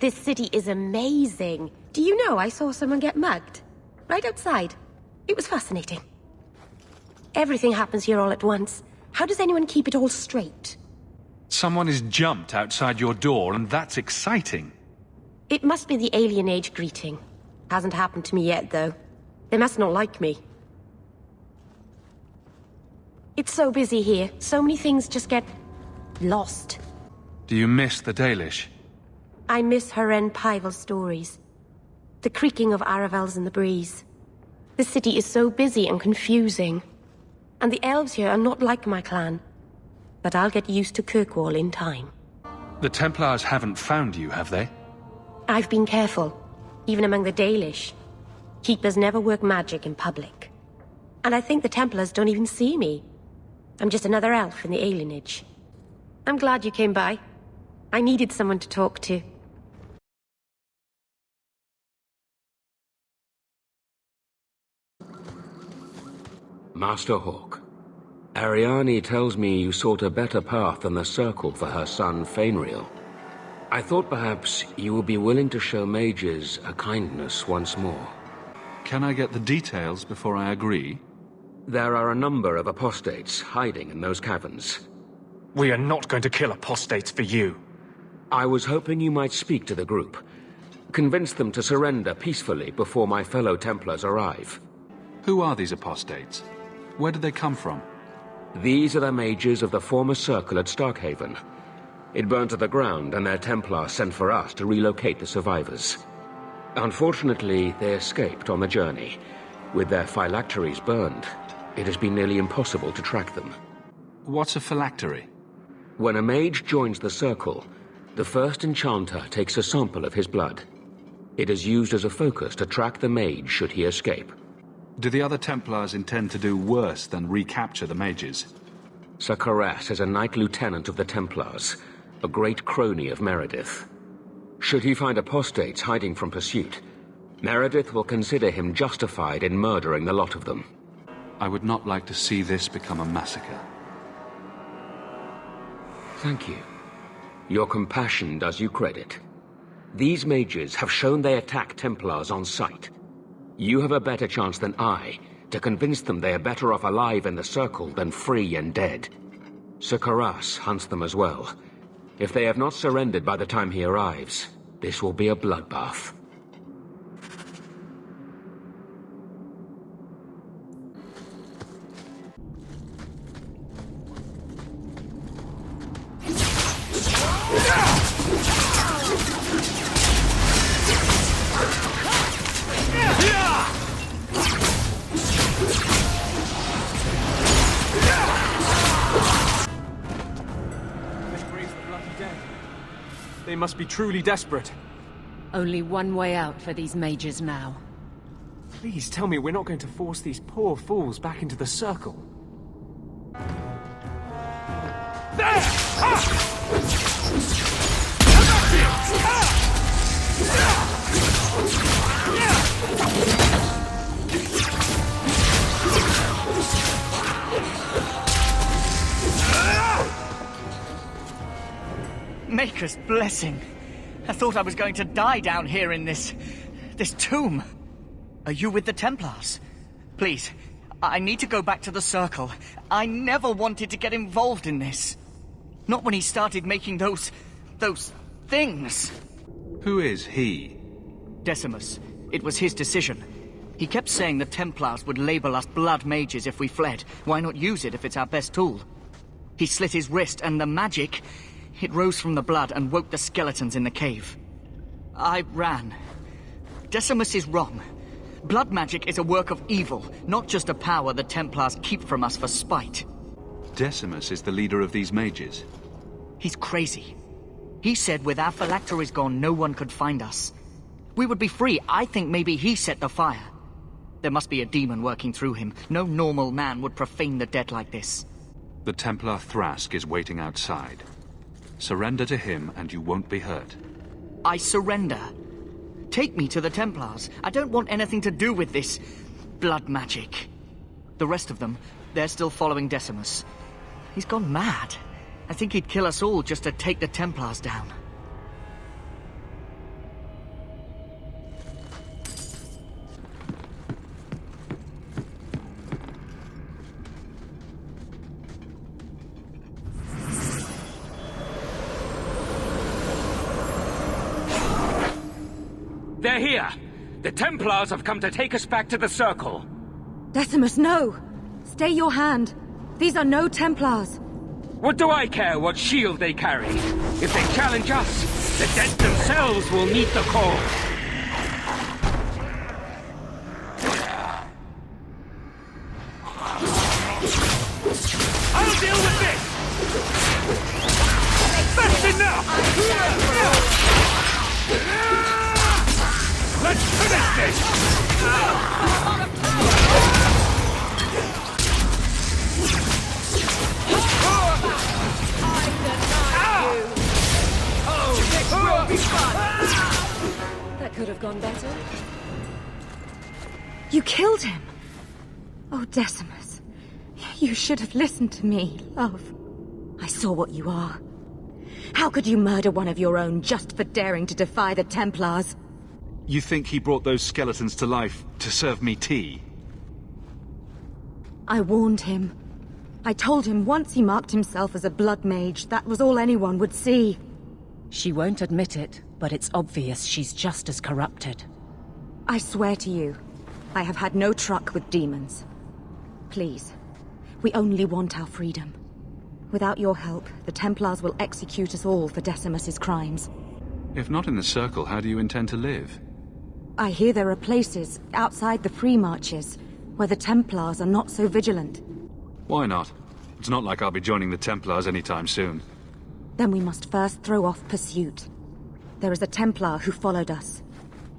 This city is amazing. Do you know I saw someone get mugged? Right outside. It was fascinating. Everything happens here all at once. How does anyone keep it all straight? Someone is jumped outside your door, and that's exciting. It must be the alien age greeting. Hasn't happened to me yet, though. They must not like me. It's so busy here. So many things just get... lost. Do you miss the Dalish? I miss Haren Pyval's stories. The creaking of Aravels in the breeze. The city is so busy and confusing. And the elves here are not like my clan. But I'll get used to Kirkwall in time. The Templars haven't found you, have they? I've been careful, even among the Dalish. Keepers never work magic in public. And I think the Templars don't even see me. I'm just another elf in the alienage. I'm glad you came by. I needed someone to talk to. Master Hawke, Ariane tells me you sought a better path than the Circle for her son Fainriel. I thought perhaps you would be willing to show mages a kindness once more. Can I get the details before I agree? There are a number of apostates hiding in those caverns. We are not going to kill apostates for you. I was hoping you might speak to the group. Convince them to surrender peacefully before my fellow Templars arrive. Who are these apostates? Where did they come from? These are the mages of the former Circle at Starkhaven. It burned to the ground, and their Templar sent for us to relocate the survivors. Unfortunately, they escaped on the journey. With their phylacteries burned, it has been nearly impossible to track them. What's a phylactery? When a mage joins the Circle, the first enchanter takes a sample of his blood. It is used as a focus to track the mage should he escape. Do the other Templars intend to do worse than recapture the mages? Sir Karas is a Knight Lieutenant of the Templars, a great crony of Meredith. Should he find apostates hiding from pursuit, Meredith will consider him justified in murdering the lot of them. I would not like to see this become a massacre. Thank you. Your compassion does you credit. These mages have shown they attack Templars on sight. You have a better chance than I to convince them they are better off alive in the Circle than free and dead. Sir Karas hunts them as well. If they have not surrendered by the time he arrives, this will be a bloodbath. They must be truly desperate. Only one way out for these mages now. Please tell me we're not going to force these poor fools back into the Circle. There! Maker's blessing. I thought I was going to die down here in this tomb. Are you with the Templars? Please, I need to go back to the Circle. I never wanted to get involved in this. Not when he started making those things. Who is he? Decimus. It was his decision. He kept saying the Templars would label us blood mages if we fled. Why not use it if it's our best tool? He slit his wrist, and the magic... it rose from the blood and woke the skeletons in the cave. I ran. Decimus is wrong. Blood magic is a work of evil, not just a power the Templars keep from us for spite. Decimus is the leader of these mages. He's crazy. He said with our phylacteries gone, no one could find us. We would be free. I think maybe he set the fire. There must be a demon working through him. No normal man would profane the dead like this. The Templar Thrask is waiting outside. Surrender to him and you won't be hurt. I surrender. Take me to the Templars. I don't want anything to do with this blood magic. The rest of them, they're still following Decimus. He's gone mad. I think he'd kill us all just to take the Templars down. They're here! The Templars have come to take us back to the Circle! Decimus, no! Stay your hand. These are no Templars. What do I care what shield they carry? If they challenge us, the dead themselves will meet the call. I'll deal with this! That's enough! Let's finish this! That could have gone better. You killed him! Oh, Decimus. You should have listened to me, love. I saw what you are. How could you murder one of your own just for daring to defy the Templars? You think he brought those skeletons to life to serve me tea? I warned him. I told him once he marked himself as a blood mage, that was all anyone would see. She won't admit it, but it's obvious she's just as corrupted. I swear to you, I have had no truck with demons. Please, we only want our freedom. Without your help, the Templars will execute us all for Decimus's crimes. If not in the Circle, how do you intend to live? I hear there are places outside the pre-marches where the Templars are not so vigilant. Why not? It's not like I'll be joining the Templars anytime soon. Then we must first throw off pursuit. There is a Templar who followed us.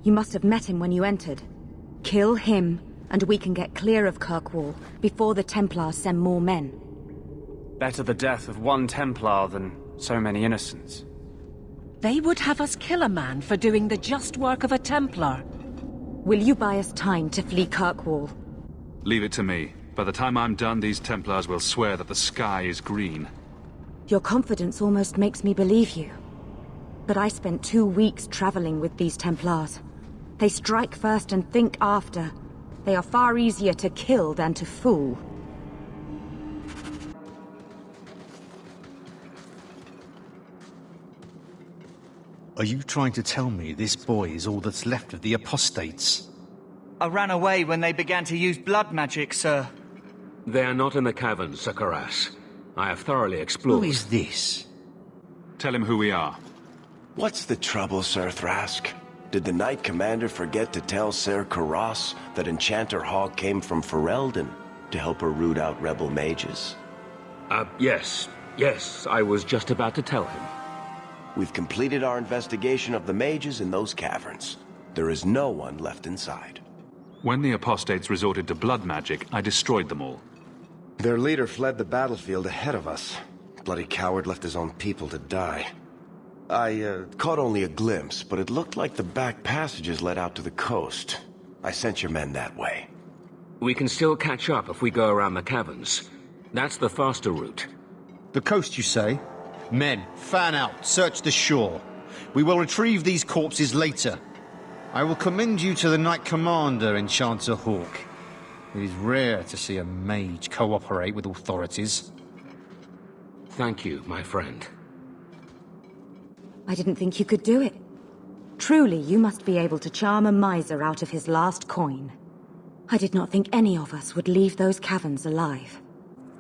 You must have met him when you entered. Kill him, and we can get clear of Kirkwall before the Templars send more men. Better the death of one Templar than so many innocents. They would have us kill a man for doing the just work of a Templar. Will you buy us time to flee Kirkwall? Leave it to me. By the time I'm done, these Templars will swear that the sky is green. Your confidence almost makes me believe you. But I spent 2 weeks traveling with these Templars. They strike first and think after. They are far easier to kill than to fool. Are you trying to tell me this boy is all that's left of the apostates? I ran away when they began to use blood magic, sir. They are not in the caverns, Sakaras. I have thoroughly explored. Who is this? Tell him who we are. What's the trouble, Sir Thrask? Did the Knight Commander forget to tell Ser Karas that Enchanter Hawk came from Ferelden to help her root out rebel mages? Yes. Yes, I was just about to tell him. We've completed our investigation of the mages in those caverns. There is no one left inside. When the apostates resorted to blood magic, I destroyed them all. Their leader fled the battlefield ahead of us. Bloody coward left his own people to die. I caught only a glimpse, but it looked like the back passages led out to the coast. I sent your men that way. We can still catch up if we go around the caverns. That's the faster route. The coast, you say? Men, fan out, search the shore. We will retrieve these corpses later. I will commend you to the Knight Commander, Enchanter Hawk. It is rare to see a mage cooperate with authorities. Thank you, my friend. I didn't think you could do it. Truly, you must be able to charm a miser out of his last coin. I did not think any of us would leave those caverns alive.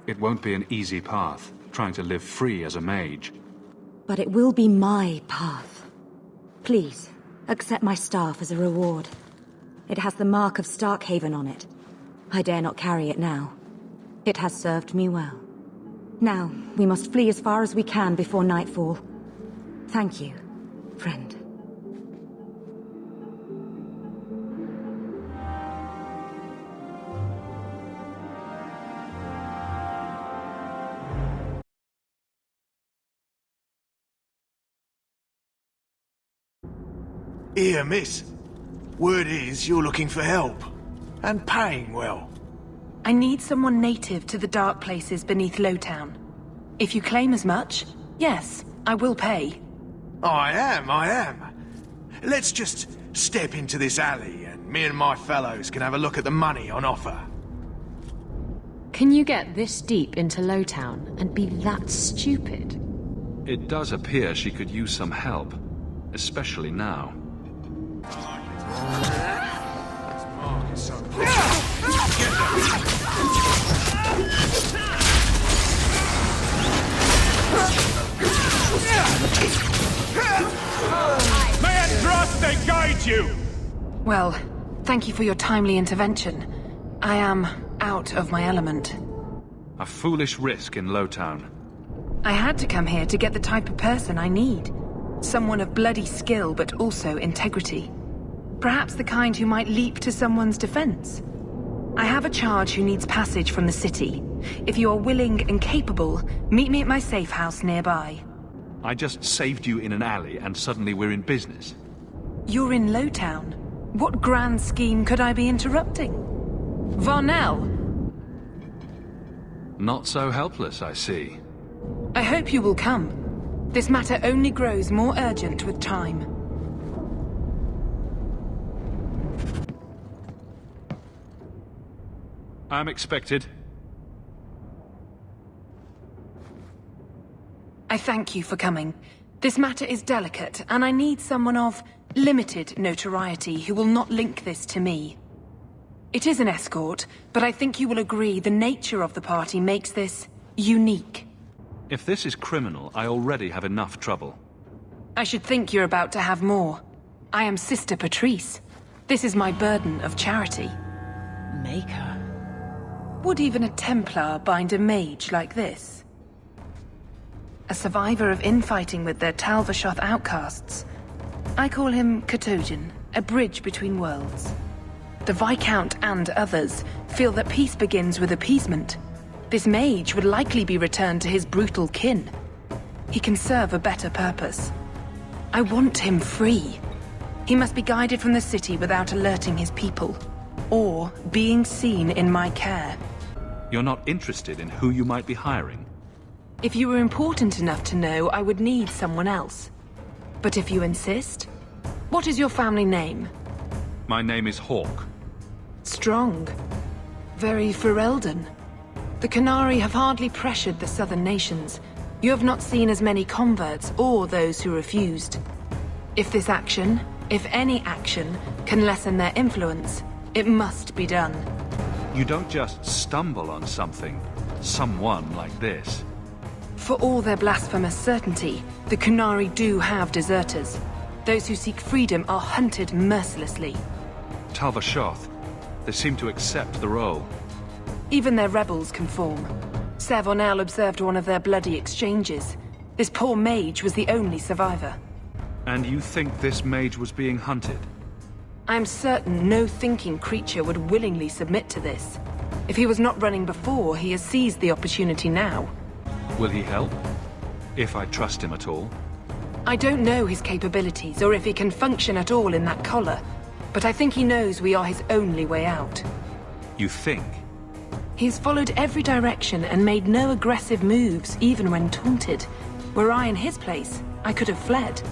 It won't be an easy path, trying to live free as a mage. But it will be my path. Please, accept my staff as a reward. It has the mark of Starkhaven on it. I dare not carry it now. It has served me well. Now, we must flee as far as we can before nightfall. Thank you, friend. Here, miss. Word is you're looking for help. And paying well. I need someone native to the dark places beneath Lowtown. If you claim as much, yes, I will pay. I am. Let's just step into this alley and me and my fellows can have a look at the money on offer. Can you get this deep into Lowtown and be that stupid? It does appear she could use some help, especially now. Mark is so May Andraste guide you! Well, thank you for your timely intervention. I am out of my element. A foolish risk in Lowtown. I had to come here to get the type of person I need. Someone of bloody skill, but also integrity. Perhaps the kind who might leap to someone's defense. I have a charge who needs passage from the city. If you are willing and capable, meet me at my safe house nearby. I just saved you in an alley and suddenly we're in business. You're in Lowtown. What grand scheme could I be interrupting? Varnell! Not so helpless, I see. I hope you will come. This matter only grows more urgent with time. I'm expected. I thank you for coming. This matter is delicate, and I need someone of limited notoriety who will not link this to me. It is an escort, but I think you will agree the nature of the party makes this unique. If this is criminal, I already have enough trouble. I should think you're about to have more. I am Sister Patrice. This is my burden of charity. Maker. Would even a Templar bind a mage like this? A survivor of infighting with their Tal Vashoth outcasts. I call him Katojan, a bridge between worlds. The Viscount and others feel that peace begins with appeasement. This mage would likely be returned to his brutal kin. He can serve a better purpose. I want him free. He must be guided from the city without alerting his people, or being seen in my care. You're not interested in who you might be hiring? If you were important enough to know, I would need someone else. But if you insist, what is your family name? My name is Hawke. Strong. Very Ferelden. The Qunari have hardly pressured the southern nations. You have not seen as many converts or those who refused. If this action, if any action, can lessen their influence, it must be done. You don't just stumble on someone like this. For all their blasphemous certainty, the Qunari do have deserters. Those who seek freedom are hunted mercilessly. Tal Vashoth, they seem to accept the role. Even their rebels conform. Ser Vonel observed one of their bloody exchanges. This poor mage was the only survivor. And you think this mage was being hunted? I am certain no thinking creature would willingly submit to this. If he was not running before, he has seized the opportunity now. Will he help? If I trust him at all? I don't know his capabilities, or if he can function at all in that collar. But I think he knows we are his only way out. You think? He's followed every direction and made no aggressive moves, even when taunted. Were I in his place, I could have fled.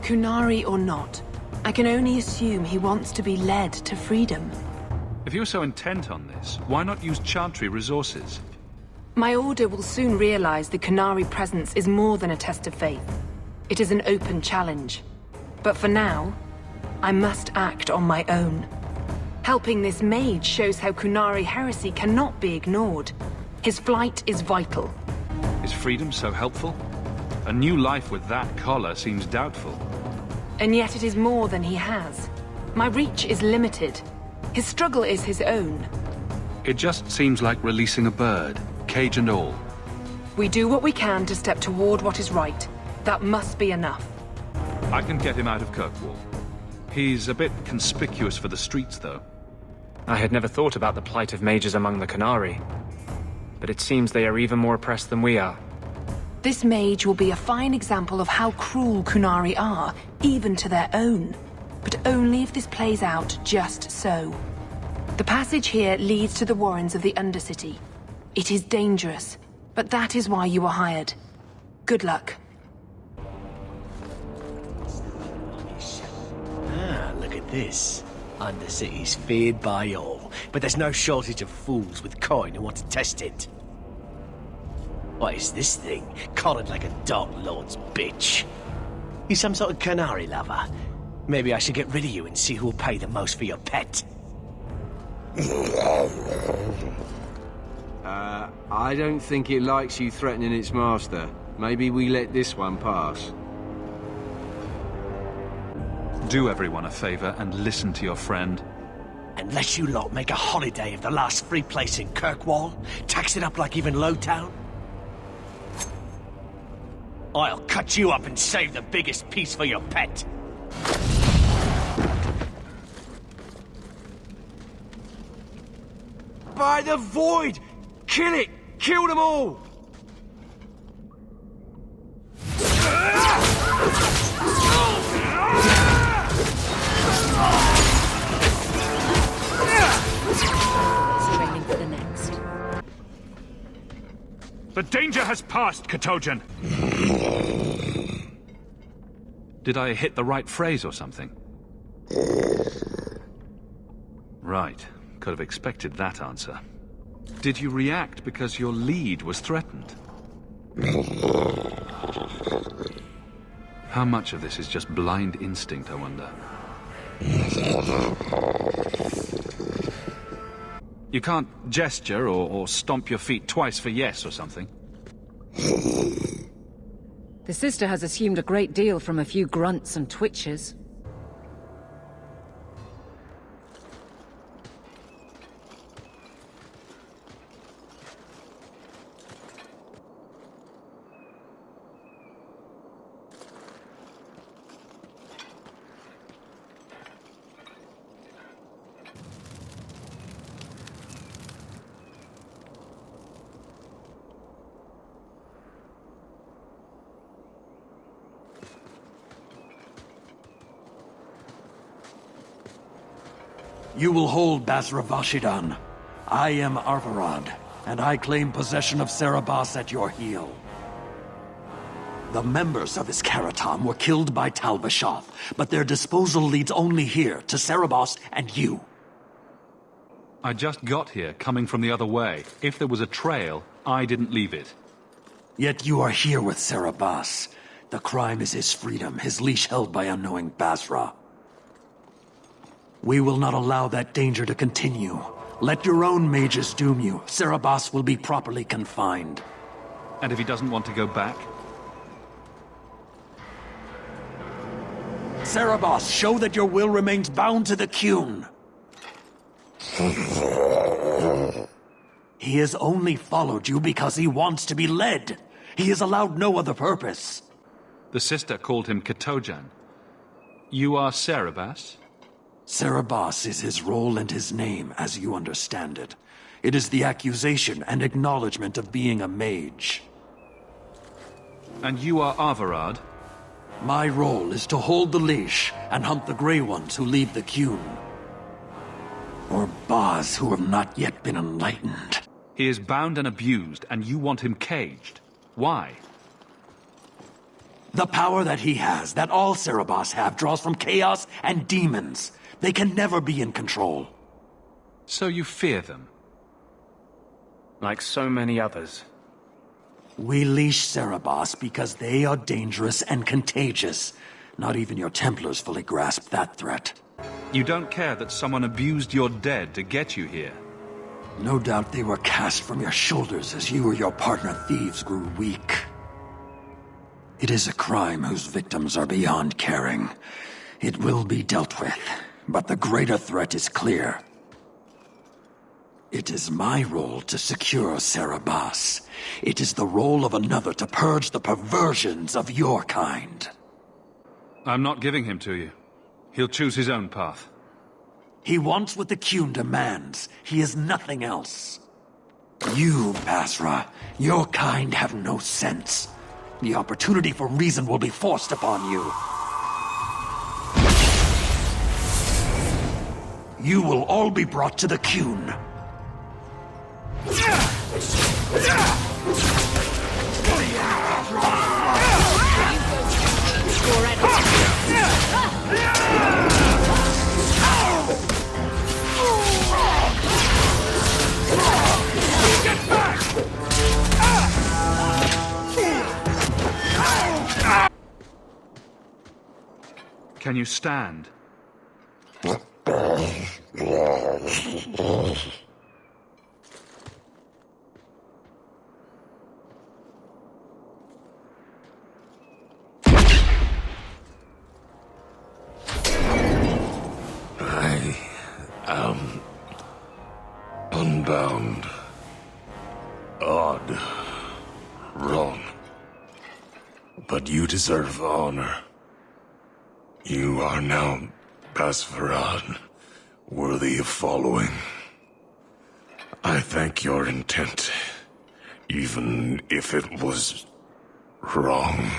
Qunari or not, I can only assume he wants to be led to freedom. If you're so intent on this, why not use Chantry resources? My order will soon realize the Qunari presence is more than a test of faith. It is an open challenge. But for now, I must act on my own. Helping this mage shows how Qunari heresy cannot be ignored. His flight is vital. Is freedom so helpful? A new life with that collar seems doubtful. And yet it is more than he has. My reach is limited. His struggle is his own. It just seems like releasing a bird, cage and all. We do what we can to step toward what is right. That must be enough. I can get him out of Kirkwall. He's a bit conspicuous for the streets, though. I had never thought about the plight of mages among the Qunari. But it seems they are even more oppressed than we are. This mage will be a fine example of how cruel Qunari are, even to their own. But only if this plays out just so. The passage here leads to the warrens of the Undercity. It is dangerous, but that is why you were hired. Good luck. Ah, look at this. Undercity's feared by all, but there's no shortage of fools with coin who want to test it. What is this thing? Collared like a Dark Lord's bitch. You some sort of Qunari lover? Maybe I should get rid of you and see who'll pay the most for your pet. I don't think it likes you threatening its master. Maybe we let this one pass. Do everyone a favor and listen to your friend. Unless you lot make a holiday of the last free place in Kirkwall, tax it up like even Lowtown, I'll cut you up and save the biggest piece for your pet. By the Void! Kill it! Kill them all! Straining for the next. The danger has passed, Katojan. Did I hit the right phrase or something? Right. Could have expected that answer. Did you react because your lead was threatened? How much of this is just blind instinct, I wonder? You can't gesture or stomp your feet twice for yes or something? The sister has assumed a great deal from a few grunts and twitches. You will hold Basra Vashidan. I am Arvarad, and I claim possession of Serabas at your heel. The members of Iskaratam were killed by Tal Vashoth, but their disposal leads only here, to Serabas and you. I just got here, coming from the other way. If there was a trail, I didn't leave it. Yet you are here with Serabas. The crime is his freedom, his leash held by unknowing Basra. We will not allow that danger to continue. Let your own mages doom you. Serabas will be properly confined. And if he doesn't want to go back? Serabas, show that your will remains bound to the Qun. He has only followed you because he wants to be led. He has allowed no other purpose. The sister called him Katojan. You are Serabas? Serabas is his role and his name, as you understand it. It is the accusation and acknowledgement of being a mage. And you are Arvarad? My role is to hold the leash and hunt the Grey Ones who lead the Qun. Or Baz who have not yet been enlightened. He is bound and abused, and you want him caged. Why? The power that he has, that all Serabas have, draws from chaos and demons. They can never be in control. So you fear them? Like so many others. We leash Serabas because they are dangerous and contagious. Not even your Templars fully grasp that threat. You don't care that someone abused your dead to get you here? No doubt they were cast from your shoulders as you or your partner thieves grew weak. It is a crime whose victims are beyond caring. It will be dealt with, but the greater threat is clear. It is my role to secure Serabas. It is the role of another to purge the perversions of your kind. I'm not giving him to you. He'll choose his own path. He wants what the Qun demands. He is nothing else. You, Basra, your kind have no sense. The opportunity for reason will be forced upon you. You will all be brought to the Qun. Can you stand? I am unbound. Odd. Wrong. But you deserve honor. You are now Basvarad, worthy of following. I thank your intent, even if it was wrong.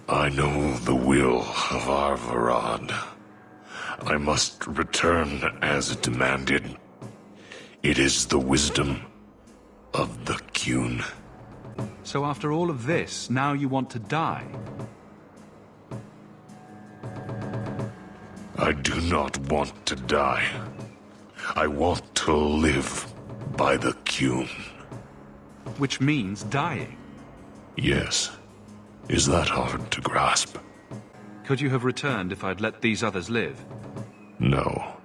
I know the will of Arvarad. I must return as demanded. It is the wisdom of the Qun. So after all of this, now you want to die? I do not want to die. I want to live by the Qun. Which means dying? Yes. Is that hard to grasp? Could you have returned if I'd let these others live? No.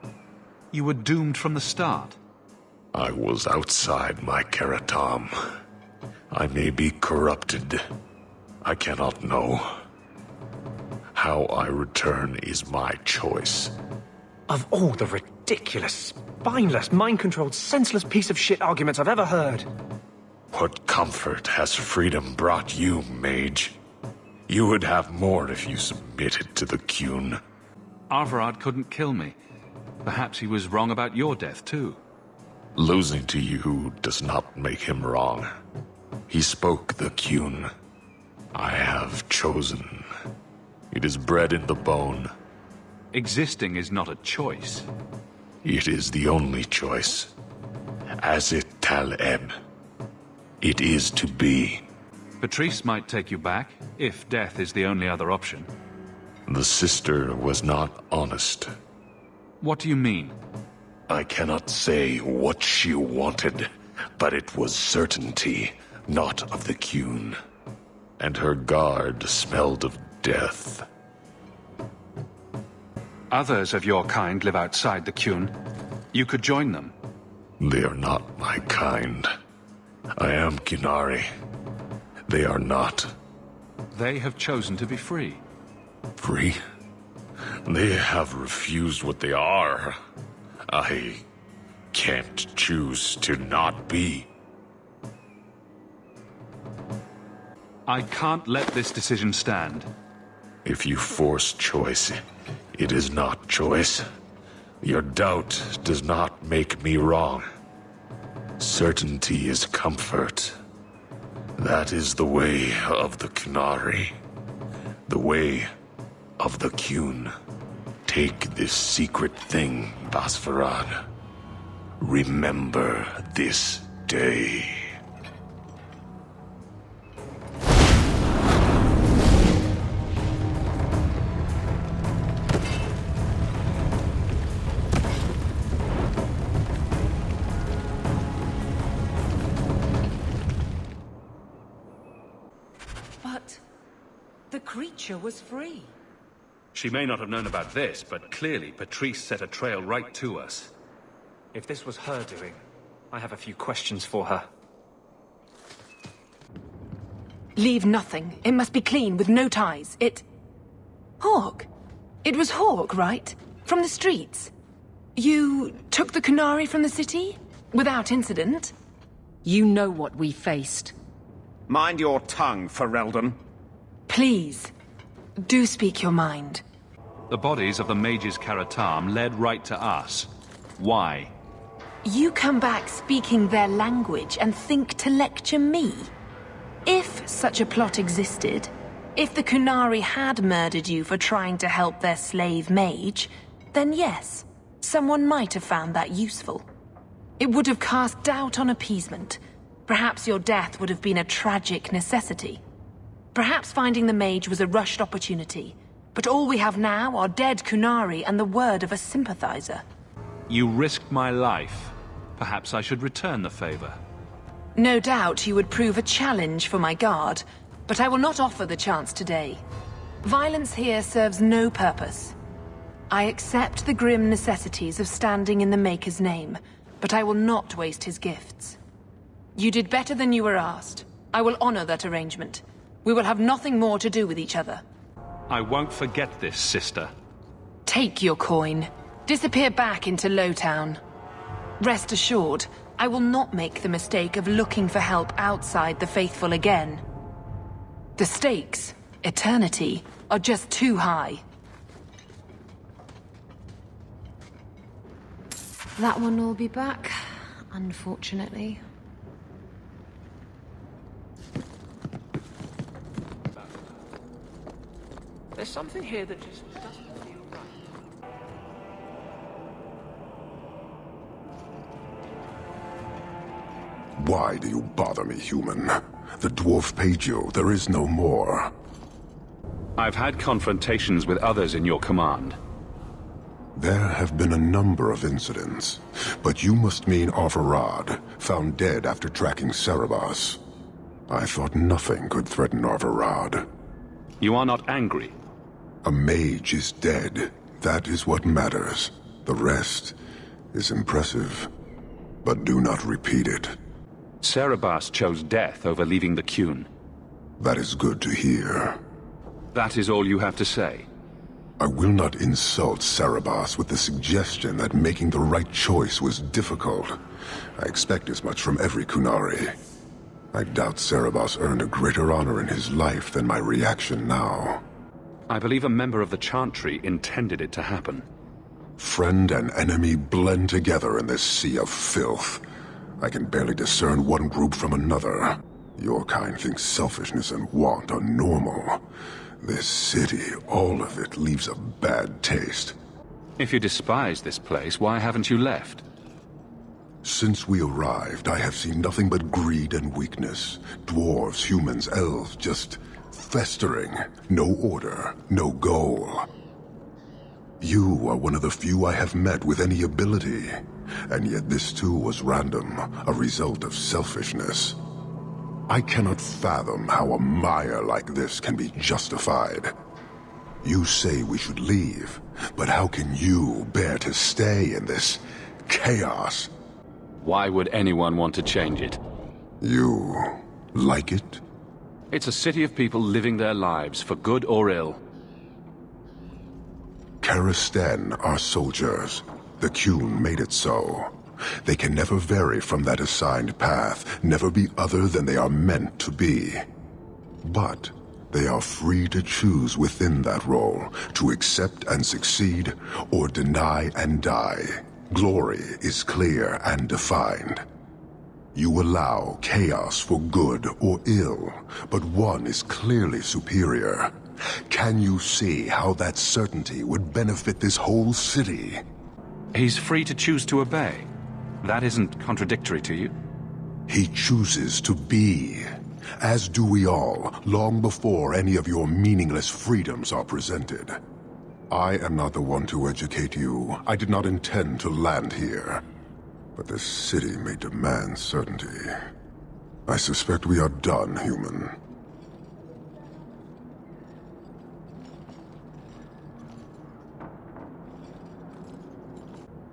You were doomed from the start. I was outside my Karatam. I may be corrupted. I cannot know. How I return is my choice. Of all the ridiculous, spineless, mind-controlled, senseless piece of shit arguments I've ever heard. What comfort has freedom brought you, mage? You would have more if you submitted to the Qun. Arvarad couldn't kill me. Perhaps he was wrong about your death, too. Losing to you does not make him wrong. He spoke the Qun. I have chosen. It is bred in the bone. Existing is not a choice. It is the only choice. As it Taleb. It is to be. Patrice might take you back, if death is the only other option. The sister was not honest. What do you mean? I cannot say what she wanted, but it was certainty, not of the Qun. And her guard smelled of death. Others of your kind live outside the Qun. You could join them. They are not my kind. I am Qunari. They are not. They have chosen to be free. Free? They have refused what they are. I can't choose to not be. I can't let this decision stand. If you force choice, it is not choice. Your doubt does not make me wrong. Certainty is comfort. That is the way of the Qunari. The way of the Qun. Take this secret thing, Basvarad. Remember this day. But the creature was free. She may not have known about this, but clearly Patrice set a trail right to us. If this was her doing, I have a few questions for her. Leave nothing. It must be clean, with no ties. Hawke. It was Hawke, right? From the streets. You took the Qunari from the city? Without incident? You know what we faced. Mind your tongue, Ferelden. Please, do speak your mind. The bodies of the mages Karatam led right to us. Why? You come back speaking their language and think to lecture me? If such a plot existed, if the Qunari had murdered you for trying to help their slave mage, then yes, someone might have found that useful. It would have cast doubt on appeasement. Perhaps your death would have been a tragic necessity. Perhaps finding the mage was a rushed opportunity. But all we have now are dead Qunari and the word of a sympathizer. You risked my life. Perhaps I should return the favor. No doubt you would prove a challenge for my guard, but I will not offer the chance today. Violence here serves no purpose. I accept the grim necessities of standing in the Maker's name, but I will not waste his gifts. You did better than you were asked. I will honor that arrangement. We will have nothing more to do with each other. I won't forget this, sister. Take your coin. Disappear back into Lowtown. Rest assured, I will not make the mistake of looking for help outside the Faithful again. The stakes, eternity, are just too high. That one will be back, unfortunately. There's something here that just doesn't feel right. Why do you bother me, human? The dwarf paid you. There is no more. I've had confrontations with others in your command. There have been a number of incidents, but you must mean Arvarad, found dead after tracking Cerebos. I thought nothing could threaten Arvarad. You are not angry? A mage is dead. That is what matters. The rest is impressive, but do not repeat it. Cerebos chose death over leaving the Qun. That is good to hear. That is all you have to say? I will not insult Cerebos with the suggestion that making the right choice was difficult. I expect as much from every Qunari. I doubt Cerebos earned a greater honor in his life than my reaction now. I believe a member of the Chantry intended it to happen. Friend and enemy blend together in this sea of filth. I can barely discern one group from another. Your kind thinks selfishness and want are normal. This city, all of it, leaves a bad taste. If you despise this place, why haven't you left? Since we arrived, I have seen nothing but greed and weakness. Dwarves, humans, elves, just festering. No order, no goal. You are one of the few I have met with any ability. And yet this too was random, a result of selfishness. I cannot fathom how a mire like this can be justified. You say we should leave, but how can you bear to stay in this chaos? Why would anyone want to change it? You like it? It's a city of people living their lives, for good or ill. Karisten are soldiers. The Qun made it so. They can never vary from that assigned path, never be other than they are meant to be. But they are free to choose within that role, to accept and succeed, or deny and die. Glory is clear and defined. You allow chaos for good or ill, but one is clearly superior. Can you see how that certainty would benefit this whole city? He's free to choose to obey. That isn't contradictory to you? He chooses to be, as do we all, long before any of your meaningless freedoms are presented. I am not the one to educate you. I did not intend to land here. But this city may demand certainty. I suspect we are done, human.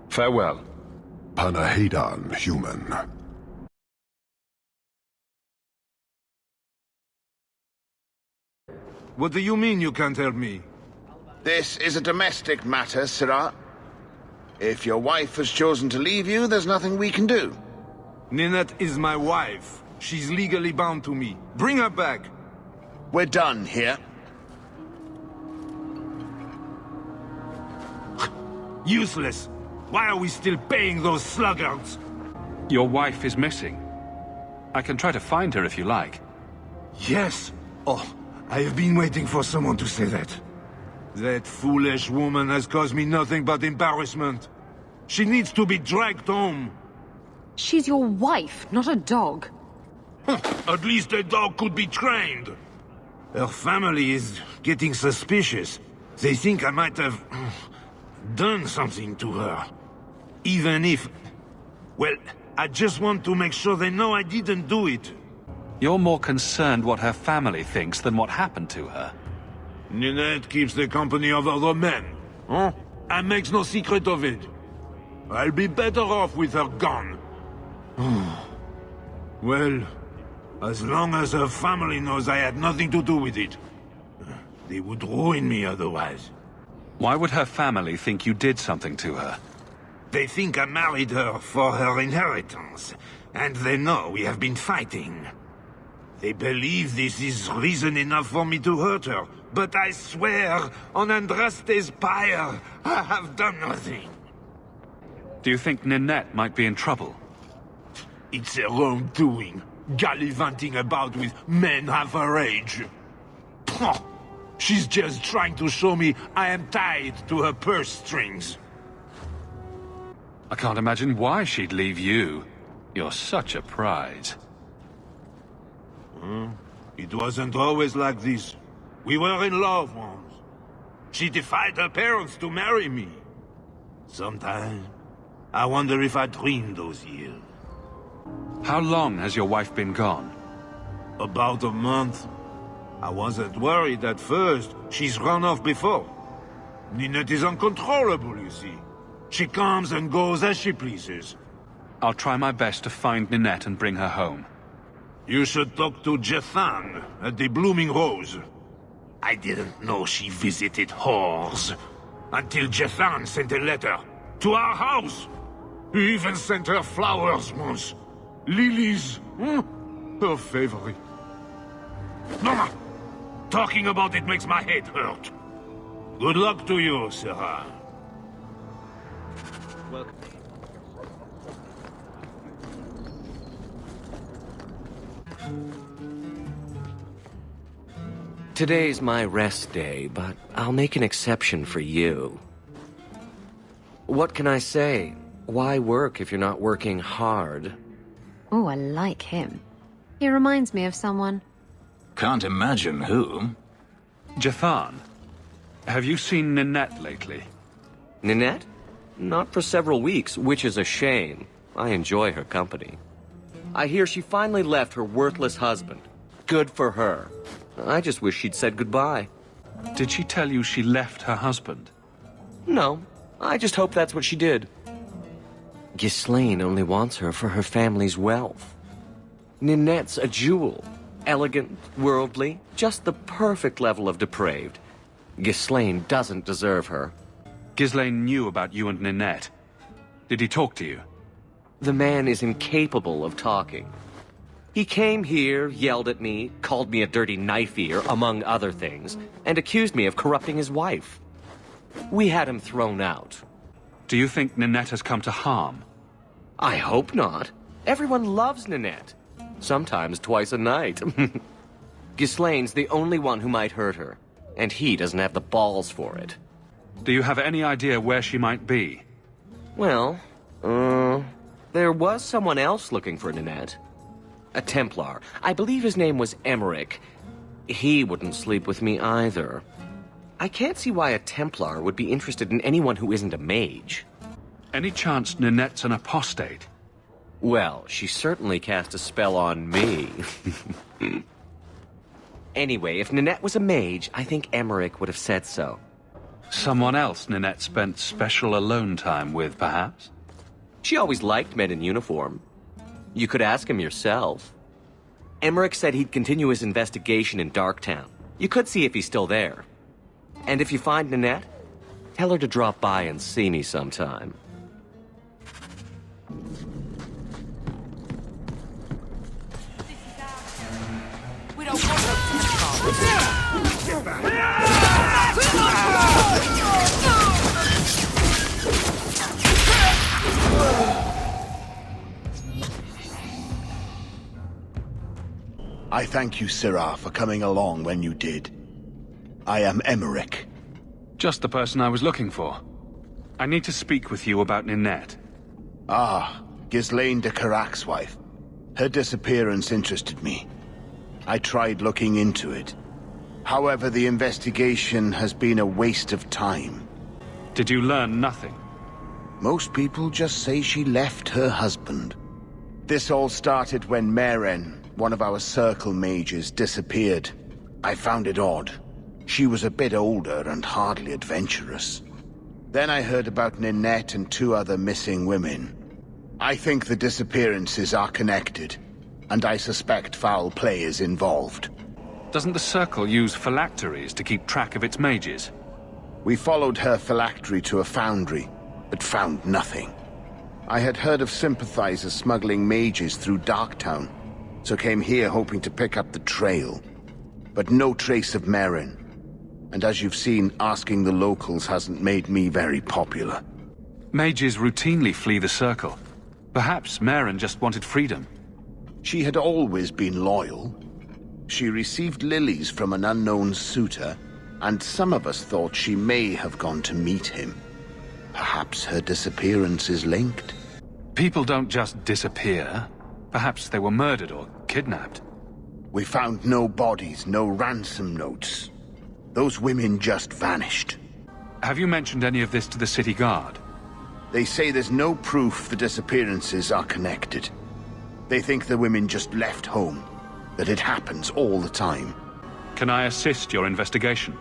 Farewell. Panahedan, human. What do you mean you can't help me? This is a domestic matter, Sirah. If your wife has chosen to leave you, there's nothing we can do. Ninette is my wife. She's legally bound to me. Bring her back. We're done here. Useless. Why are we still paying those sluggards? Your wife is missing. I can try to find her if you like. Yes. Oh, I have been waiting for someone to say that. That foolish woman has caused me nothing but embarrassment. She needs to be dragged home. She's your wife, not a dog. At least a dog could be trained. Her family is getting suspicious. They think I might have done something to her. Even if... Well, I just want to make sure they know I didn't do it. You're more concerned what her family thinks than what happened to her. Ninette keeps the company of other men, huh? And makes no secret of it. I'll be better off with her gone. Well, as long as her family knows I had nothing to do with it, they would ruin me otherwise. Why would her family think you did something to her? They think I married her for her inheritance, and they know we have been fighting. They believe this is reason enough for me to hurt her, but I swear, on Andraste's pyre, I have done nothing. Do you think Ninette might be in trouble? It's her own doing, gallivanting about with men half her age. Pah! She's just trying to show me I am tied to her purse strings. I can't imagine why she'd leave you. You're such a prize. It wasn't always like this. We were in love once. She defied her parents to marry me. Sometimes, I wonder if I dreamed those years. How long has your wife been gone? About a month. I wasn't worried at first. She's run off before. Ninette is uncontrollable, you see. She comes and goes as she pleases. I'll try my best to find Ninette and bring her home. You should talk to Jethan at the Blooming Rose. I didn't know she visited whores until Jethan sent a letter to our house. He even sent her flowers once. Lilies. Her favorite. Mama! Talking about it makes my head hurt. Good luck to you, Sarah. Welcome. Today's my rest day, but I'll make an exception for you. What can I say? Why work if you're not working hard? Oh, I like him. He reminds me of someone. Can't imagine who. Jethan, have you seen Ninette lately? Ninette? Not for several weeks, which is a shame. I enjoy her company. I hear she finally left her worthless husband. Good for her. I just wish she'd said goodbye. Did she tell you she left her husband? No, I just hope that's what she did. Ghislaine only wants her for her family's wealth. Ninette's a jewel. Elegant, worldly, just the perfect level of depraved. Ghislaine doesn't deserve her. Ghislaine knew about you and Ninette. Did he talk to you? The man is incapable of talking. He came here, yelled at me, called me a dirty knife-ear, among other things, and accused me of corrupting his wife. We had him thrown out. Do you think Ninette has come to harm? I hope not. Everyone loves Ninette. Sometimes twice a night. Ghislaine's the only one who might hurt her, and he doesn't have the balls for it. Do you have any idea where she might be? Well, there was someone else looking for Ninette. A Templar. I believe his name was Emmerich. He wouldn't sleep with me either. I can't see why a Templar would be interested in anyone who isn't a mage. Any chance Ninette's an apostate? Well, she certainly cast a spell on me. Anyway, if Ninette was a mage, I think Emmerich would have said so. Someone else Ninette spent special alone time with, perhaps? She always liked men in uniform. You could ask him yourself. Emmerich said he'd continue his investigation in Darktown. You could see if he's still there. And if you find Ninette, tell her to drop by and see me sometime. We don't want to get back. I thank you, Sirrah, for coming along when you did. I am Emmerich. Just the person I was looking for. I need to speak with you about Ninette. Ah, Ghislaine de Carac's wife. Her disappearance interested me. I tried looking into it. However, the investigation has been a waste of time. Did you learn nothing? Most people just say she left her husband. This all started when Meren, one of our circle mages, disappeared. I found it odd. She was a bit older and hardly adventurous. Then I heard about Ninette and 2 other missing women. I think the disappearances are connected, and I suspect foul play is involved. Doesn't the Circle use phylacteries to keep track of its mages? We followed her phylactery to a foundry, but found nothing. I had heard of sympathizers smuggling mages through Darktown, so came here hoping to pick up the trail. But no trace of Merrin. And as you've seen, asking the locals hasn't made me very popular. Mages routinely flee the Circle. Perhaps Merrin just wanted freedom. She had always been loyal. She received lilies from an unknown suitor, and some of us thought she may have gone to meet him. Perhaps her disappearance is linked? People don't just disappear. Perhaps they were murdered or kidnapped. We found no bodies, no ransom notes. Those women just vanished. Have you mentioned any of this to the city guard? They say there's no proof the disappearances are connected. They think the women just left home, that it happens all the time. Can I assist your investigation?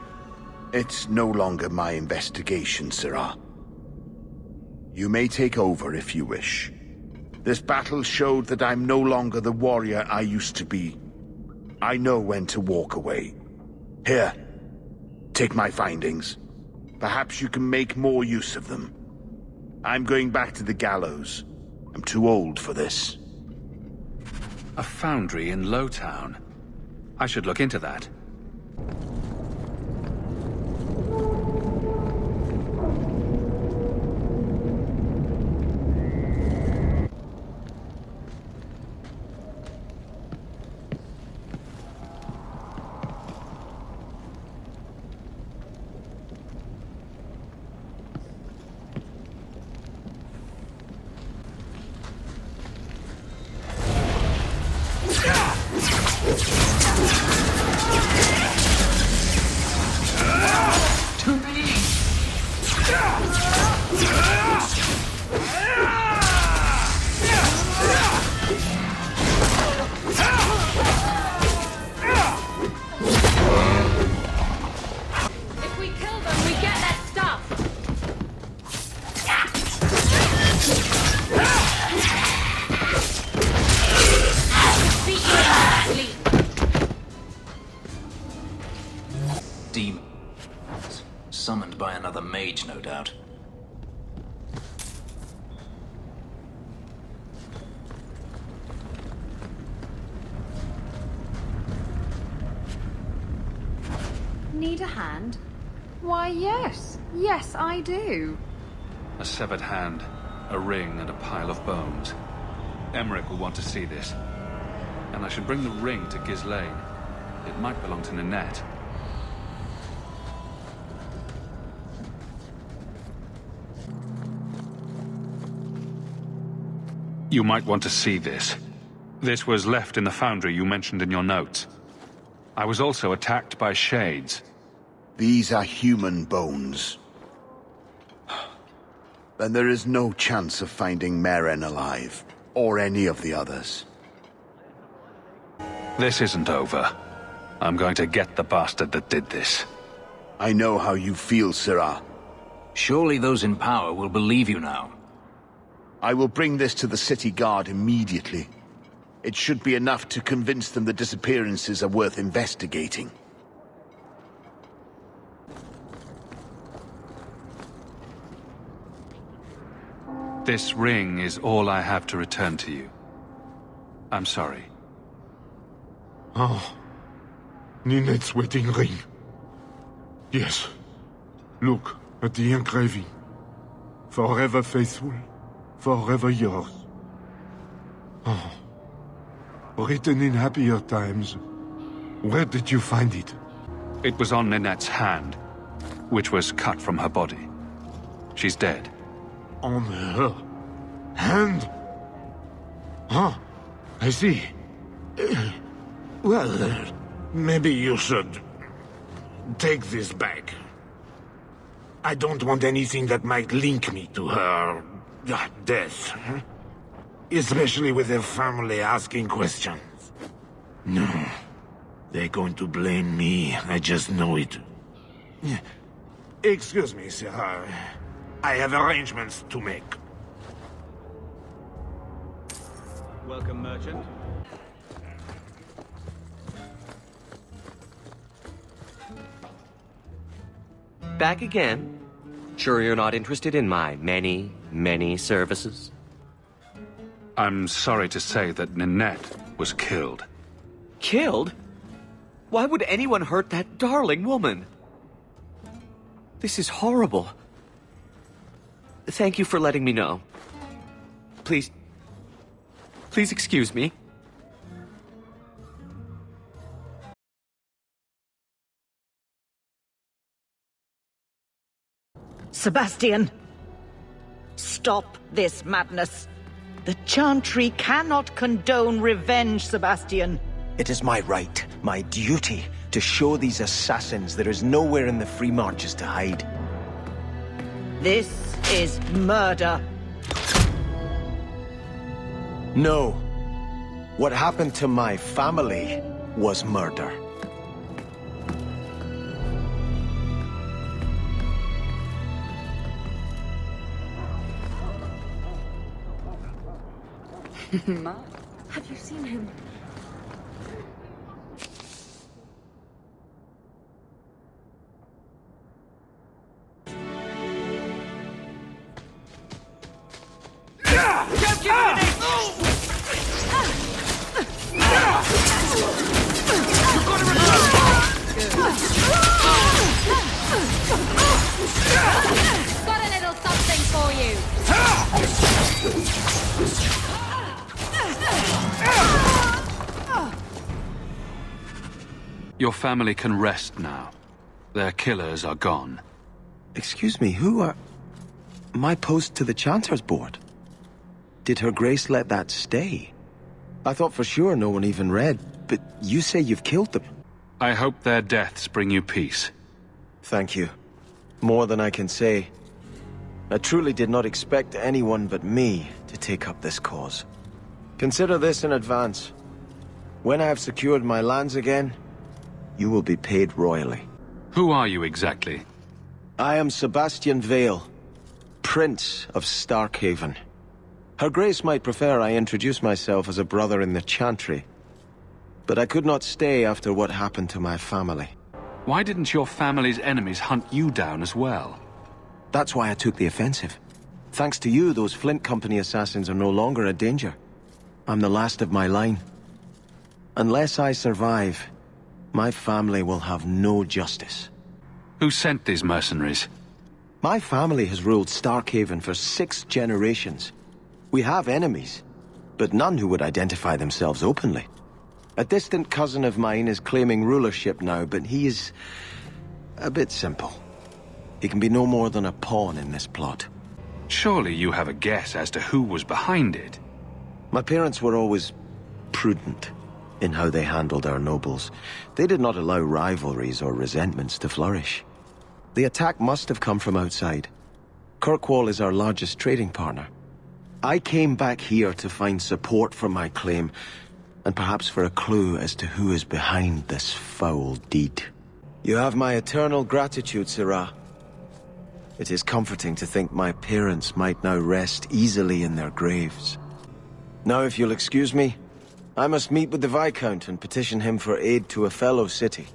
It's no longer my investigation, Sirrah. You may take over if you wish. This battle showed that I'm no longer the warrior I used to be. I know when to walk away. Here, take my findings. Perhaps you can make more use of them. I'm going back to the gallows. I'm too old for this. A foundry in Lowtown. I should look into that. Summoned by another mage, no doubt. Need a hand? Why, yes. Yes, I do. A severed hand, a ring, and a pile of bones. Emmerich will want to see this. And I should bring the ring to Ghislaine. It might belong to Ninette. You might want to see this. This was left in the foundry you mentioned in your notes. I was also attacked by shades. These are human bones. Then there is no chance of finding Merrin alive, or any of the others. This isn't over. I'm going to get the bastard that did this. I know how you feel, Sirrah. Surely those in power will believe you now. I will bring this to the city guard immediately. It should be enough to convince them the disappearances are worth investigating. This ring is all I have to return to you. I'm sorry. Oh, Ninette's wedding ring. Yes. Look at the engraving. Forever faithful, forever yours. Oh. Written in happier times. Where did you find it? It was on Ninette's hand, which was cut from her body. She's dead. On her hand? Huh, I see. Well, maybe you should take this back. I don't want anything that might link me to her death. Especially with her family asking questions. No, they're going to blame me, I just know it. Excuse me, sir. I have arrangements to make. Welcome, merchant. Back again? Sure you're not interested in my many, many services? I'm sorry to say that Ninette was killed. Killed? Why would anyone hurt that darling woman? This is horrible. Thank you for letting me know. Please excuse me. Sebastian! Stop this madness. The Chantry cannot condone revenge, Sebastian. It is my right, my duty, to show these assassins there is nowhere in the Free Marches to hide. This is murder. No. What happened to my family was murder. Have you seen him? Got a little something for you. Your family can rest now. Their killers are gone. Excuse me, who are... My post to the Chanter's Board? Did Her Grace let that stay? I thought for sure no one even read, but you say you've killed them. I hope their deaths bring you peace. Thank you. More than I can say. I truly did not expect anyone but me to take up this cause. Consider this in advance. When I have secured my lands again, you will be paid royally. Who are you exactly? I am Sebastian Vale, Prince of Starkhaven. Her Grace might prefer I introduce myself as a brother in the Chantry, but I could not stay after what happened to my family. Why didn't your family's enemies hunt you down as well? That's why I took the offensive. Thanks to you, those Flint Company assassins are no longer a danger. I'm the last of my line. Unless I survive, my family will have no justice. Who sent these mercenaries? My family has ruled Starkhaven for 6 generations. We have enemies, but none who would identify themselves openly. A distant cousin of mine is claiming rulership now, but he is a bit simple. He can be no more than a pawn in this plot. Surely you have a guess as to who was behind it. My parents were always prudent in how they handled our nobles. They did not allow rivalries or resentments to flourish. The attack must have come from outside. Kirkwall is our largest trading partner. I came back here to find support for my claim, and perhaps for a clue as to who is behind this foul deed. You have my eternal gratitude, Sirah. It is comforting to think my parents might now rest easily in their graves. Now, if you'll excuse me, I must meet with the Viscount and petition him for aid to a fellow city.